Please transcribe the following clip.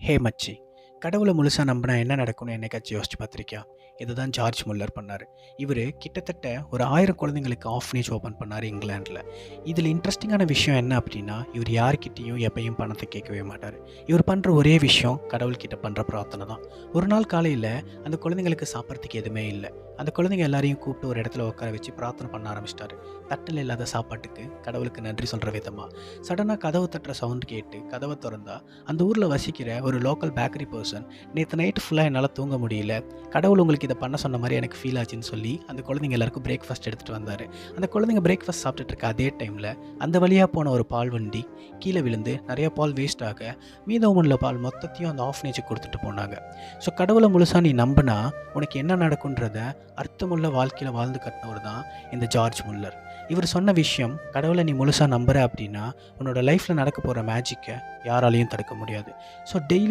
ஹே மச்சி, கடவுளை முழுசா நம்பினா என்ன நடக்கும்னு என்னைக்காச்சும் யோசிச்சு பார்த்துருக்கியா? இதுதான் ஜார்ஜ் முல்லர் பண்ணார். இவர் கிட்டத்தட்ட ஒரு 1000 குழந்தைங்களுக்கு ஆஃப்னேஜ் ஓப்பன் பண்ணார் இங்கிலாண்டில். இதில் இன்ட்ரெஸ்டிங்கான விஷயம் என்ன அப்படின்னா, இவர் யார்கிட்டையும் எப்பயும் பணத்தை கேட்கவே மாட்டார். இவர் பண்ணுற ஒரே விஷயம் கடவுள்கிட்ட பண்ணுற பிரார்த்தனை தான். ஒரு நாள் காலையில் அந்த குழந்தைங்களுக்கு சாப்பிட்றதுக்கு எதுவுமே இல்லை. அந்த குழந்தைங்க எல்லாரையும் கூப்பிட்டு ஒரு இடத்துல உட்கார வச்சு பிரார்த்தனை பண்ண ஆரம்பிச்சிட்டாரு. தட்டில் இல்லாத சாப்பாட்டுக்கு கடவுளுக்கு நன்றி சொல்கிற விதமாக. சடனாக கதவு தட்டுற சவுண்ட் கேட்டு கதவை திறந்தா அந்த ஊரில் வசிக்கிற ஒரு லோக்கல் பேக்கரி பர்சன், நேற்று நைட்டு ஃபுல்லாக என்னால் தூங்க முடியல, கடவுள் உங்களுக்கு இதை பண்ண சொன்ன மாதிரி எனக்கு ஃபீல் ஆச்சுன்னு சொல்லி அந்த குழந்தைங்க எல்லாருக்கும் பிரேக்ஃபாஸ்ட் எடுத்துகிட்டு வந்தார். அந்த குழந்தைங்க பிரேக்ஃபாஸ்ட் சாப்பிட்டுட்டு இருக்க அதே டைமில் அந்த வழியாக போன ஒரு பால் வண்டி கீழே விழுந்து நிறைய பால் வேஸ்ட் ஆக மீதம் உள்ள பால் மொத்தத்தையும் அந்த ஆஃப்னேஜுக்கு கொடுத்துட்டு போனாங்க. ஸோ கடவுளை முழுசாக நீ நம்பினா உனக்கு என்ன நடக்குன்றத அர்த்தமுள்ள வாழ்க்கையில் வாழ்ந்து கட்டினவர் தான் இந்த ஜார்ஜ் முல்லர். இவர் சொன்ன விஷயம், கடவுளை நீ முழுசாக நம்புற அப்படின்னா உன்னோட லைஃப்பில் நடக்க போகிற மேஜிக்கை யாராலையும் தடுக்க முடியாது. So daily